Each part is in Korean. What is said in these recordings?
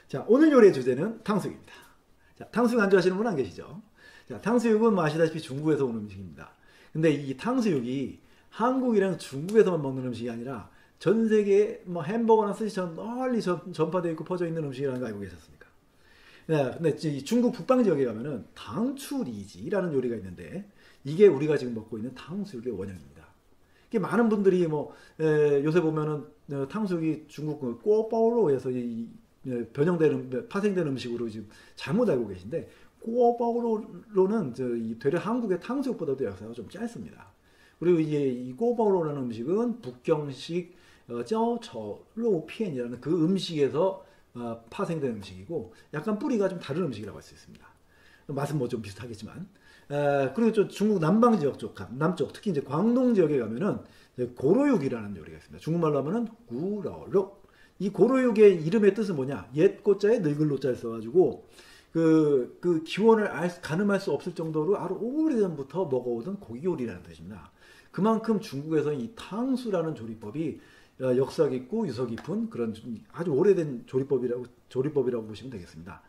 자, 오늘 요리의 주제는 탕수육입니다. 자, 탕수육 안 좋아하시는 분 안 계시죠? 자, 탕수육은 뭐 아시다시피 중국에서 온 음식입니다. 근데 이 탕수육이 한국이랑 중국에서만 먹는 음식이 아니라 전 세계에 뭐 햄버거나 스시처럼 널리 전파되어 있고 퍼져 있는 음식이라는 거 알고 계셨습니까? 네, 근데 이 중국 북방 지역에 가면은 당추리지라는 요리가 있는데 이게 우리가 지금 먹고 있는 탕수육의 원형입니다. 이게 많은 분들이 뭐 요새 보면은 탕수육이 중국 그 꼬바오로에서 변형되는 파생된 음식으로 지금 잘못 알고 계신데 꼬바오로는 되려 한국의 탕수육보다도 역사가 좀 짧습니다. 그리고 이제 이 꼬바오로라는 음식은 북경식 저로피엔이라는 그 음식에서 파생된 음식이고 약간 뿌리가 좀 다른 음식이라고 할 수 있습니다. 맛은 뭐 좀 비슷하겠지만 그리고 좀 중국 남방 지역 쪽 남쪽 특히 이제 광동 지역에 가면은 고로육이라는 요리가 있습니다. 중국말로 하면은 구라옥. 이 고로육의 이름의 뜻은 뭐냐? 옛 고자에 늙을 노자를 써가지고 그 기원을 가늠할 수 없을 정도로 아주 오래전부터 먹어오던 고기 요리라는 뜻입니다. 그만큼 중국에서 이 탕수라는 조리법이 역사 깊고 유서 깊은 그런 아주 오래된 조리법이라고 보시면 되겠습니다.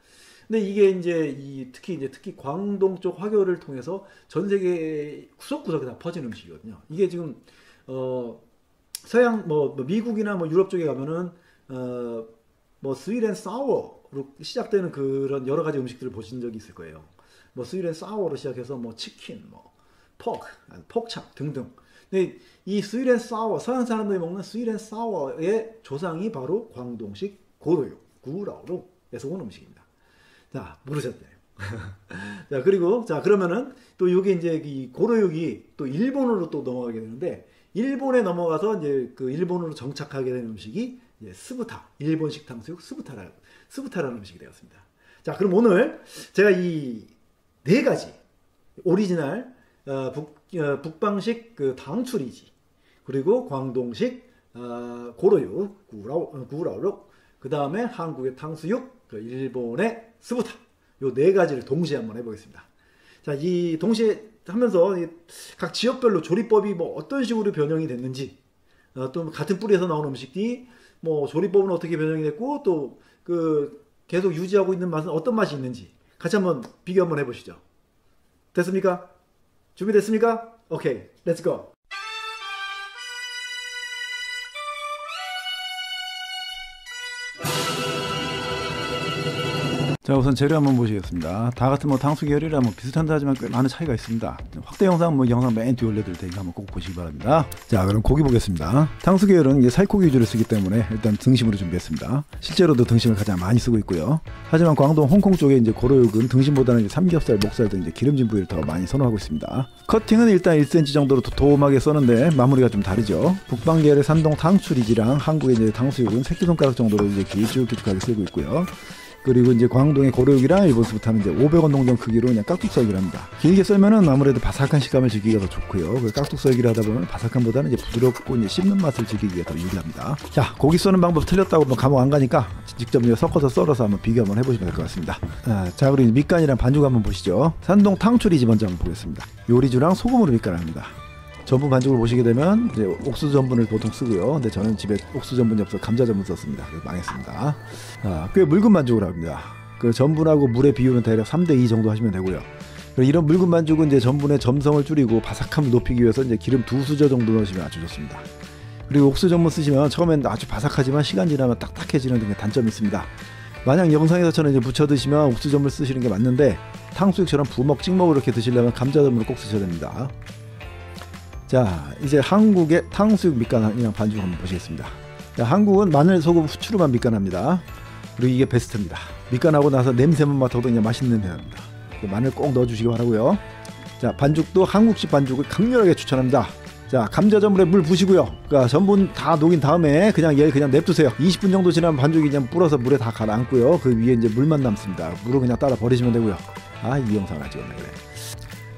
근데 이게 이제 특히 광동 쪽 화교를 통해서 전 세계 구석구석에 다 퍼진 음식이거든요. 이게 지금 서양 뭐 미국이나 뭐 유럽 쪽에 가면은 뭐 스윗 앤 사워로 시작되는 그런 여러 가지 음식들을 보신 적이 있을 거예요. 뭐 스윗 앤 사워로 시작해서 뭐 치킨, 뭐 폭찹 등등. 근데 이 스윗 앤 사워, 서양 사람들이 먹는 스윗 앤 사워의 조상이 바로 광동식 고로육, 구라오로에서 온 음식입니다. 자, 모르셨네요. 자, 그리고 자, 그러면은 또 이게 이제 이 고로육이 또 일본으로 또 넘어가게 되는데 일본에 넘어가서 이제 그 일본으로 정착하게 된 음식이 이제 스부타, 일본식 탕수육 스부타라는 음식이 되었습니다. 자, 그럼 오늘 제가 이 네 가지 오리지널 북방식 그 당추리지 그리고 광동식 고로육 구라오룩 그 다음에 한국의 탕수육 일본의 스부타 요 네 가지를 동시에 한번 해보겠습니다. 자, 이 동시에 하면서 각 지역별로 조리법이 뭐 어떤 식으로 변형이 됐는지 또 같은 뿌리에서 나온 음식이 뭐 조리법은 어떻게 변형이 됐고 또 그 계속 유지하고 있는 맛은 어떤 맛이 있는지 같이 한번 비교 한번 해보시죠. 됐습니까? 준비됐습니까? 오케이, 렛츠 고! 자, 우선 재료 한번 보시겠습니다. 다 같은 뭐 탕수육 요리라 뭐 비슷한다 하지만 꽤 많은 차이가 있습니다. 확대 영상 뭐 영상 맨 뒤에 올려드릴 테니까 한번 꼭 보시기 바랍니다. 자, 그럼 고기 보겠습니다. 탕수육 요리는 이제 살코기 위주로 쓰기 때문에 일단 등심으로 준비했습니다. 실제로도 등심을 가장 많이 쓰고 있고요. 하지만 광동, 홍콩 쪽에 이제 고로육은 등심보다는 이제 삼겹살, 목살 등 이제 기름진 부위를 더 많이 선호하고 있습니다. 커팅은 일단 1cm 정도로 도톰하게 써는데 마무리가 좀 다르죠. 북방 계열의 산동 탕추리지랑 한국의 이제 탕수육은 새끼손가락 정도로 이제 길쭉길쭉하게 쓰고 있고요. 그리고 이제 광동의 고로육이랑 일본 스부타는 이제 500원 동전 크기로 그냥 깍둑 썰기를 합니다. 길게 썰면은 아무래도 바삭한 식감을 즐기기가 더 좋고요. 그 깍둑 썰기를 하다 보면 바삭함보다는 이제 부드럽고 이제 씹는 맛을 즐기기가 더 유리합니다. 자, 고기 써는 방법 틀렸다고 뭐 감옥 안 가니까 직접 섞어서 썰어서 한번 비교 한번 해보시면 될 것 같습니다. 자, 그리고 밑간이랑 반죽 한번 보시죠. 산동 탕추리지 먼저 한번 보겠습니다. 요리주랑 소금으로 밑간을 합니다. 전분 반죽을 보시게 되면 이제 옥수수 전분을 보통 쓰고요. 근데 저는 집에 옥수수 전분이 없어서 감자 전분 썼습니다. 그래서 망했습니다. 꽤 묽은 반죽을 합니다. 그 전분하고 물의 비율은 대략 3:2 정도 하시면 되고요. 이런 묽은 반죽은 이제 전분의 점성을 줄이고 바삭함을 높이기 위해서 이제 기름 2수저 정도 넣으시면 아주 좋습니다. 그리고 옥수수 전분 쓰시면 처음엔 아주 바삭하지만 시간 지나면 딱딱해지는 등의 단점이 있습니다. 만약 영상에서처럼 이제 부쳐 드시면 옥수수 전분을 쓰시는 게 맞는데 탕수육처럼 부먹 찍먹으로 이렇게 드시려면 감자 전분을 꼭 쓰셔야 됩니다. 자, 이제 한국의 탕수육 밑간이랑 반죽 한번 보시겠습니다. 자, 한국은 마늘, 소금, 후추로만 밑간합니다. 그리고 이게 베스트입니다. 밑간하고 나서 냄새만 맡아도 그냥 맛있는 냄새 납니다. 마늘 꼭 넣어주시기 바라고요. 자, 반죽도 한국식 반죽을 강렬하게 추천합니다. 자, 감자전분에 물 부시고요. 그러니까 전분 다 녹인 다음에 얘 그냥 냅두세요. 20분 정도 지나면 반죽이 그냥 불어서 물에 다 가라앉고요. 그 위에 이제 물만 남습니다. 물을 그냥 따라 버리시면 되고요. 이 영상을 안 찍었네, 그래.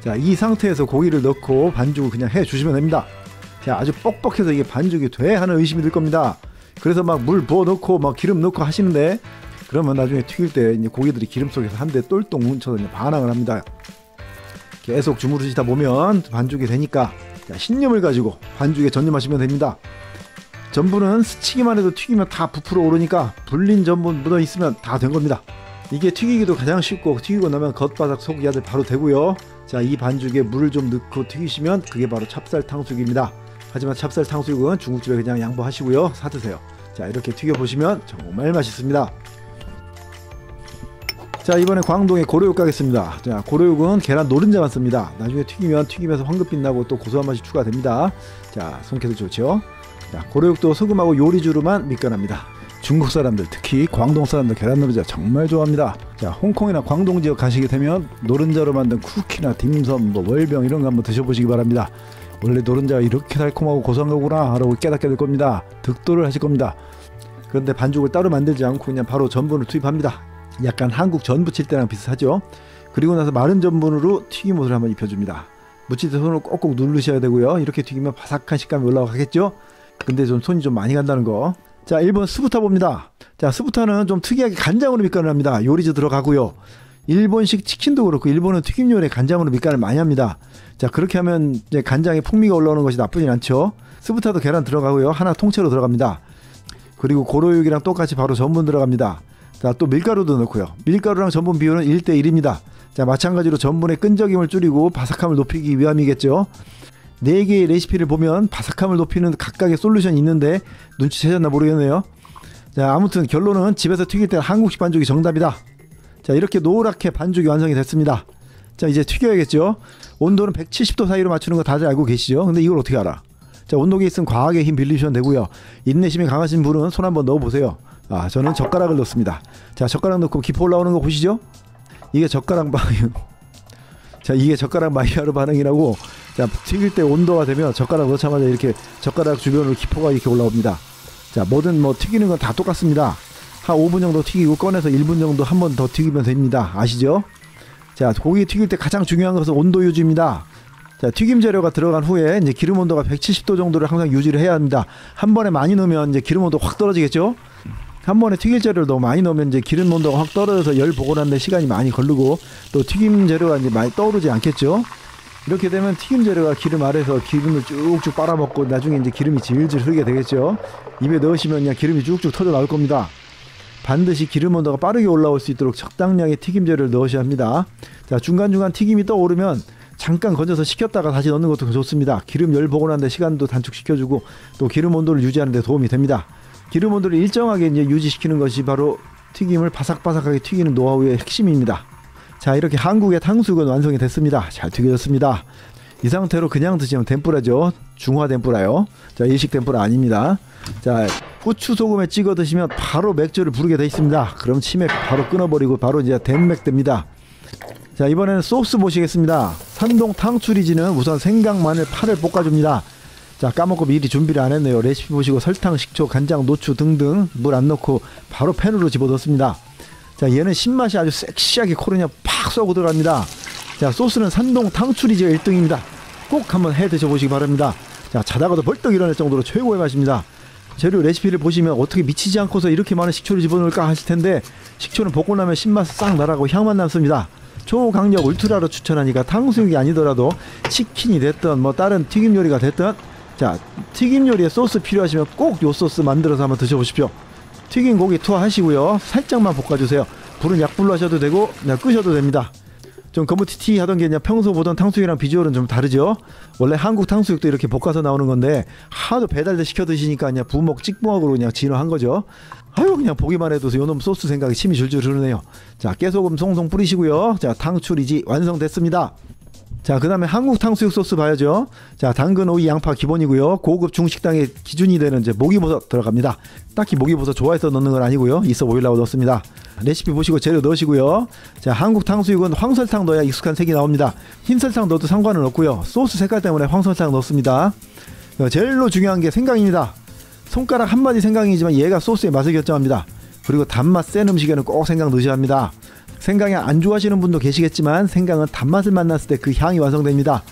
자, 이 상태에서 고기를 넣고 반죽을 그냥 해주시면 됩니다. 자, 아주 뻑뻑해서 이게 반죽이 돼? 하는 의심이 들 겁니다. 그래서 막 물 부어 넣고 막 기름 넣고 하시는데 그러면 나중에 튀길 때 이제 고기들이 기름 속에서 한데 똘똘 뭉쳐서 반항을 합니다. 계속 주무르시다 보면 반죽이 되니까 자, 신념을 가지고 반죽에 전념하시면 됩니다. 전분은 스치기만 해도 튀기면 다 부풀어 오르니까 불린 전분 묻어 있으면 다 된 겁니다. 이게 튀기기도 가장 쉽고 튀기고 나면 겉바삭 속이 아들 바로 되고요. 자, 이 반죽에 물을 좀 넣고 튀기시면 그게 바로 찹쌀 탕수육입니다. 하지만 찹쌀 탕수육은 중국집에 그냥 양보하시고요. 사 드세요. 자, 이렇게 튀겨보시면 정말 맛있습니다. 자, 이번에 광동에 고려육 가겠습니다. 자, 고려육은 계란 노른자만 씁니다. 나중에 튀기면 튀김에서 황급빛 나고 또 고소한 맛이 추가됩니다. 자, 손께도 좋죠. 자, 고려육도 소금하고 요리주로만 밑간합니다. 중국 사람들, 특히 광동 사람들 계란 노른자 정말 좋아합니다. 자, 홍콩이나 광동 지역 가시게 되면 노른자로 만든 쿠키나 딤섬, 뭐 월병 이런 거 한번 드셔보시기 바랍니다. 원래 노른자가 이렇게 달콤하고 고소한 거구나 라고 깨닫게 될 겁니다. 득도를 하실 겁니다. 그런데 반죽을 따로 만들지 않고 그냥 바로 전분을 투입합니다. 약간 한국 전 부칠 때랑 비슷하죠. 그리고 나서 마른 전분으로 튀김옷을 한번 입혀줍니다. 무칠 때 손을 꼭꼭 누르셔야 되고요. 이렇게 튀기면 바삭한 식감이 올라가겠죠. 근데 좀 손이 좀 많이 간다는 거. 자, 1번 스부타 봅니다. 자, 스부타는 좀 특이하게 간장으로 밑간을 합니다. 요리주 들어가고요. 일본식 치킨도 그렇고 일본은 튀김 요리에 간장으로 밑간을 많이 합니다. 자, 그렇게 하면 이제 간장에 풍미가 올라오는 것이 나쁘진 않죠. 스부타도 계란 들어가고요. 하나 통째로 들어갑니다. 그리고 고로육이랑 똑같이 바로 전분 들어갑니다. 자, 또 밀가루도 넣고요. 밀가루랑 전분 비율은 1대1입니다. 자, 마찬가지로 전분의 끈적임을 줄이고 바삭함을 높이기 위함이겠죠. 4개의 레시피를 보면 바삭함을 높이는 각각의 솔루션이 있는데 눈치채셨나 모르겠네요. 자, 아무튼 결론은 집에서 튀길 때는 한국식 반죽이 정답이다. 자, 이렇게 노랗게 반죽이 완성이 됐습니다. 자, 이제 튀겨야겠죠. 온도는 170도 사이로 맞추는 거 다들 알고 계시죠. 근데 이걸 어떻게 알아? 자, 온도계에 있으면 과하게 힘 빌리시면 되고요. 인내심이 강하신 분은 손 한번 넣어보세요. 아, 저는 젓가락을 넣습니다. 자, 젓가락 넣고 기포 올라오는 거 보시죠. 이게 젓가락 반응. 자, 이게 젓가락 마이야르 반응이라고. 자, 튀길 때 온도가 되면 젓가락 넣자마자 이렇게 젓가락 주변으로 기포가 이렇게 올라옵니다. 자, 뭐든 뭐 튀기는 건 다 똑같습니다. 한 5분 정도 튀기고 꺼내서 1분 정도 한 번 더 튀기면 됩니다. 아시죠? 자, 고기 튀길 때 가장 중요한 것은 온도 유지입니다. 자, 튀김 재료가 들어간 후에 이제 기름 온도가 170도 정도를 항상 유지를 해야 합니다. 한 번에 많이 넣으면 이제 기름 온도 확 떨어지겠죠? 한 번에 튀길 재료를 너무 많이 넣으면 이제 기름 온도가 확 떨어져서 열 복원하는데 시간이 많이 걸리고 또 튀김 재료가 이제 많이 떠오르지 않겠죠? 이렇게 되면 튀김 재료가 기름 아래서 기름을 쭉쭉 빨아먹고 나중에 이제 기름이 질질 흐르게 되겠죠. 입에 넣으시면 그냥 기름이 쭉쭉 터져 나올 겁니다. 반드시 기름 온도가 빠르게 올라올 수 있도록 적당량의 튀김 재료를 넣으셔야 합니다. 자, 중간중간 튀김이 떠오르면 잠깐 건져서 식혔다가 다시 넣는 것도 좋습니다. 기름 열 복원하는 데 시간도 단축시켜주고 또 기름 온도를 유지하는 데 도움이 됩니다. 기름 온도를 일정하게 이제 유지시키는 것이 바로 튀김을 바삭바삭하게 튀기는 노하우의 핵심입니다. 자, 이렇게 한국의 탕수육은 완성이 됐습니다. 잘 튀겨졌습니다. 이 상태로 그냥 드시면 덴뿌라죠. 중화 덴뿌라요. 자, 일식 덴뿌라 아닙니다. 자, 후추 소금에 찍어 드시면 바로 맥주를 부르게 돼 있습니다. 그럼 치맥 바로 끊어버리고 바로 이제 된맥 됩니다. 자, 이번에는 소스 보시겠습니다. 산동 탕추리지는 우선 생강, 마늘, 파를 볶아줍니다. 자, 까먹고 미리 준비를 안 했네요. 레시피 보시고 설탕, 식초, 간장, 노추 등등 물 안 넣고 바로 팬으로 집어넣습니다. 자, 얘는 신맛이 아주 섹시하게 코르냐 팍 쏘고 들어갑니다. 자, 소스는 산동 탕추리지가 1등입니다. 꼭 한번 해 드셔보시기 바랍니다. 자, 자다가도 벌떡 일어날 정도로 최고의 맛입니다. 재료 레시피를 보시면 어떻게 미치지 않고서 이렇게 많은 식초를 집어넣을까 하실 텐데 식초는 볶고 나면 신맛 싹 나라고 향만 남습니다. 초강력 울트라로 추천하니까 탕수육이 아니더라도 치킨이 됐든 뭐 다른 튀김 요리가 됐든 자, 튀김 요리에 소스 필요하시면 꼭 요 소스 만들어서 한번 드셔보십시오. 튀긴 고기 투하하시고요. 살짝만 볶아주세요. 불은 약불로 하셔도 되고 그냥 끄셔도 됩니다. 좀 거무튀튀 하던 게 그냥 평소 보던 탕수육이랑 비주얼은 좀 다르죠. 원래 한국 탕수육도 이렇게 볶아서 나오는 건데 하도 배달들 시켜 드시니까 그냥 부먹 찍먹으로 그냥 진화한 거죠. 아유, 그냥 보기만 해도 요놈 소스 생각에 침이 줄줄 흐르네요. 자, 깨소금 송송 뿌리시고요. 자, 탕추리지 완성됐습니다. 자, 그 다음에 한국 탕수육 소스 봐야죠. 자, 당근, 오이, 양파 기본이고요. 고급 중식당의 기준이 되는 이제 목이버섯 들어갑니다. 딱히 목이버섯 좋아해서 넣는 건 아니고요. 있어 보이려고 넣습니다. 레시피 보시고 재료 넣으시고요. 자, 한국 탕수육은 황설탕 넣어야 익숙한 색이 나옵니다. 흰설탕 넣어도 상관은 없고요. 소스 색깔 때문에 황설탕 넣습니다. 제일로 중요한 게 생강입니다. 손가락 한마디 생강이지만 얘가 소스의 맛을 결정합니다. 그리고 단맛 센 음식에는 꼭 생강 넣으셔야 합니다. 생강이 안 좋아하시는 분도 계시겠지만 생강은 단맛을 만났을 때 그 향이 완성됩니다.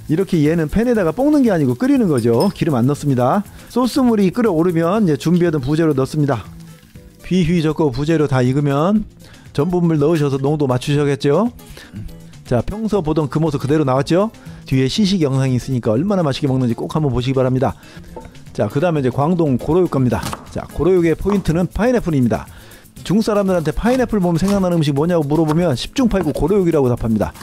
이렇게 얘는 팬에다가 볶는 게 아니고 끓이는 거죠. 기름 안 넣습니다. 소스물이 끓어오르면 이제 준비하던 부재료 넣습니다. 휘휘 적고 부재료 다 익으면 전분물 넣으셔서 농도 맞추셔야겠죠. 자, 평소 보던 그 모습 그대로 나왔죠. 뒤에 시식 영상이 있으니까 얼마나 맛있게 먹는지 꼭 한번 보시기 바랍니다. 자, 그 다음에 이제 광동 고로육 갑니다. 자, 고로육의 포인트는 파인애플입니다. 중국 사람들한테 파인애플 보면 생각나는 음식 뭐냐고 물어보면 10중8구 고로육이라고 답합니다.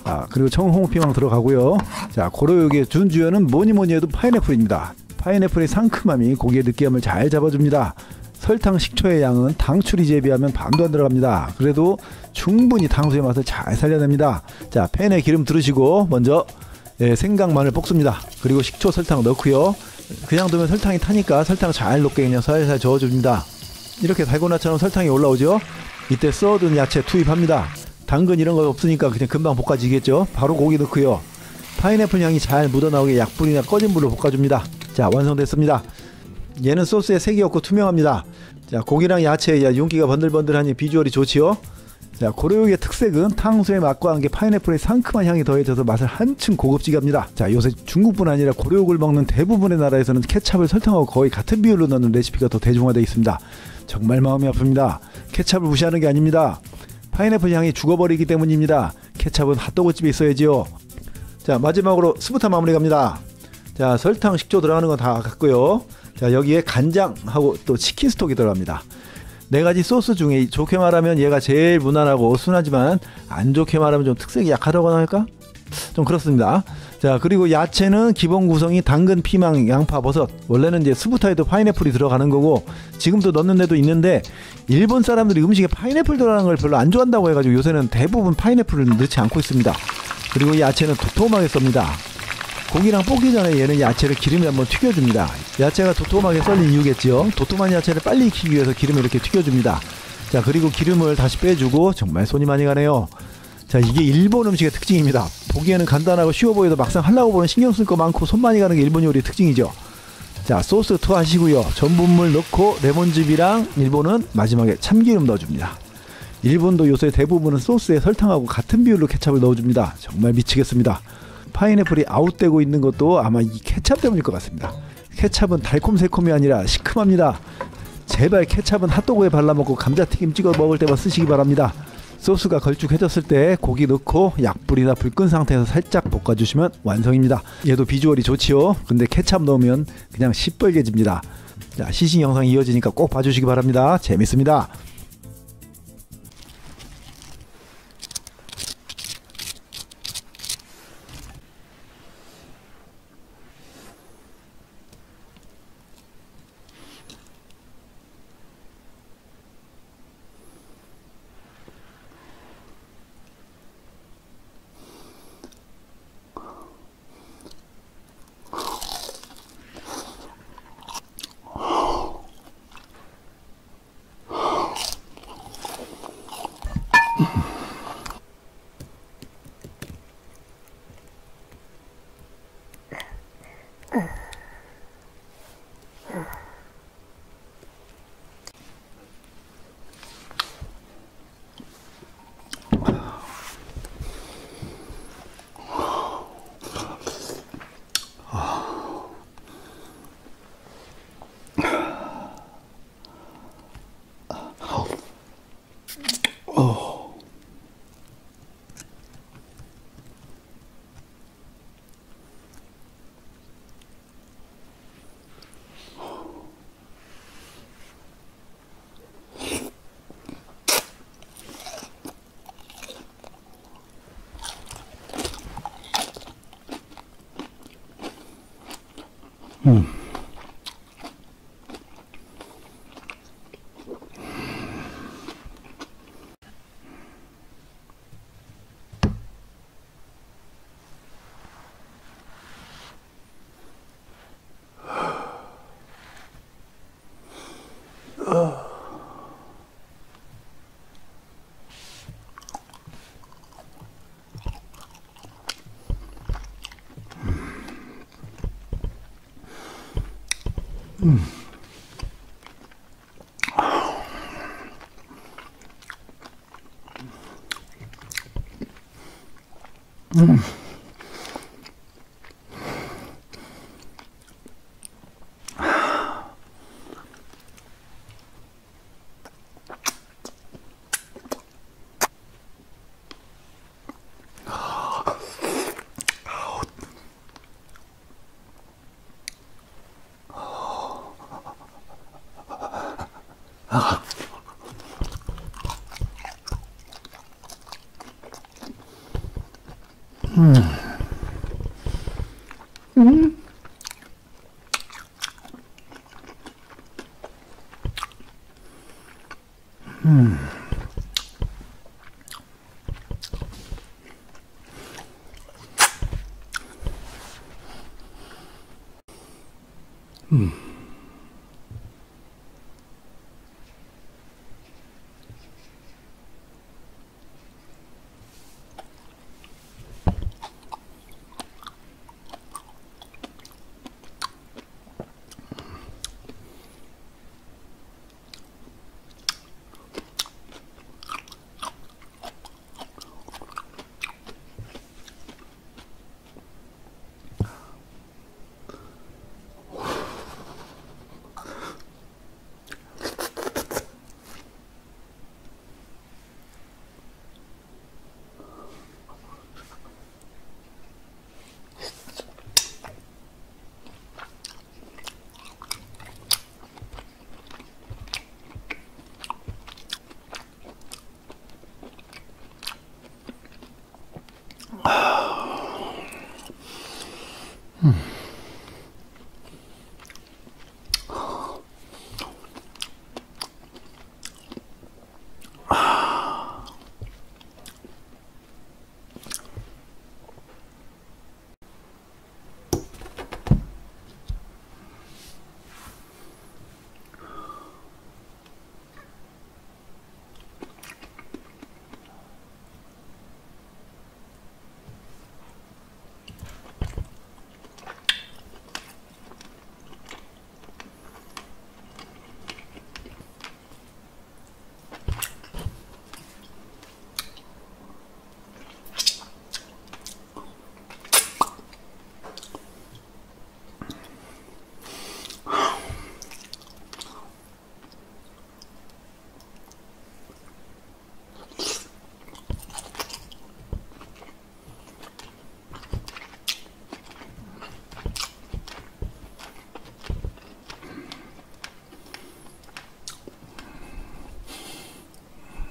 아, 그리고 청홍피망 들어가고요. 자, 고로육의 준주연은 뭐니뭐니 해도 파인애플입니다. 파인애플의 상큼함이 고기의 느끼함을 잘 잡아줍니다. 설탕, 식초의 양은 당추리제에 비하면 반도 안 들어갑니다. 그래도 충분히 탕수의 맛을 잘 살려냅니다. 자, 팬에 기름 두르시고 먼저 생강, 마늘 볶습니다. 그리고 식초, 설탕 넣고요. 그냥 두면 설탕이 타니까 설탕 잘 녹게 그냥 살살 저어줍니다. 이렇게 달고나처럼 설탕이 올라오죠. 이때 써둔 야채 투입합니다. 당근 이런 거 없으니까 그냥 금방 볶아지겠죠. 바로 고기 넣고요. 파인애플 향이 잘 묻어나오게 약불이나 꺼진 불로 볶아줍니다. 자, 완성됐습니다. 얘는 소스에 색이 없고 투명합니다. 자, 고기랑 야채의 윤기가 번들번들하니 비주얼이 좋지요. 자, 고로육의 특색은 탕수의 맛과 함께 파인애플의 상큼한 향이 더해져서 맛을 한층 고급지게 합니다. 자, 요새 중국뿐 아니라 고로육을 먹는 대부분의 나라에서는 케찹을 설탕하고 거의 같은 비율로 넣는 레시피가 더 대중화되어 있습니다. 정말 마음이 아픕니다. 케찹을 무시하는 게 아닙니다. 파인애플 향이 죽어버리기 때문입니다. 케찹은 핫도그집에 있어야지요. 자, 마지막으로 스부타 마무리 갑니다. 자, 설탕, 식초 들어가는 건 다 같고요. 자, 여기에 간장하고 또 치킨 스톡이 들어갑니다. 네 가지 소스 중에 좋게 말하면 얘가 제일 무난하고 순하지만 안 좋게 말하면 좀 특색이 약하다고 할까? 좀 그렇습니다. 자, 그리고 야채는 기본 구성이 당근, 피망, 양파, 버섯. 원래는 이제 스부타에도 파인애플이 들어가는 거고 지금도 넣는 데도 있는데 일본 사람들이 음식에 파인애플 들어가는 걸 별로 안 좋아한다고 해가지고 요새는 대부분 파인애플을 넣지 않고 있습니다. 그리고 이 야채는 도톰하게 썹니다. 고기랑 볶기 전에 얘는 야채를 기름에 한번 튀겨줍니다. 야채가 도톰하게 썰린 이유겠지요. 도톰한 야채를 빨리 익히기 위해서 기름에 이렇게 튀겨줍니다. 자, 그리고 기름을 다시 빼주고 정말 손이 많이 가네요. 자, 이게 일본 음식의 특징입니다. 보기에는 간단하고 쉬워 보여도 막상 하려고 보면 신경 쓸 거 많고 손 많이 가는 게 일본 요리의 특징이죠. 자, 소스 투하하시고요. 전분물 넣고 레몬즙이랑 일본은 마지막에 참기름 넣어줍니다. 일본도 요새 대부분은 소스에 설탕하고 같은 비율로 케찹을 넣어줍니다. 정말 미치겠습니다. 파인애플이 아웃되고 있는 것도 아마 이 케찹 때문일 것 같습니다. 케찹은 달콤새콤이 아니라 시큼합니다. 제발 케찹은 핫도그에 발라먹고 감자튀김 찍어 먹을 때만 쓰시기 바랍니다. 소스가 걸쭉해졌을 때 고기 넣고 약불이나 불 끈 상태에서 살짝 볶아주시면 완성입니다. 얘도 비주얼이 좋지요. 근데 케찹 넣으면 그냥 시뻘개집니다. 자, 시식 영상 이어지니까 꼭 봐주시기 바랍니다. 재밌습니다.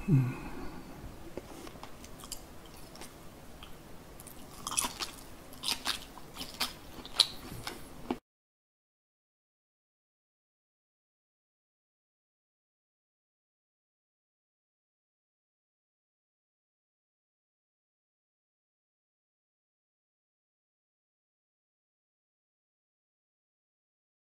음.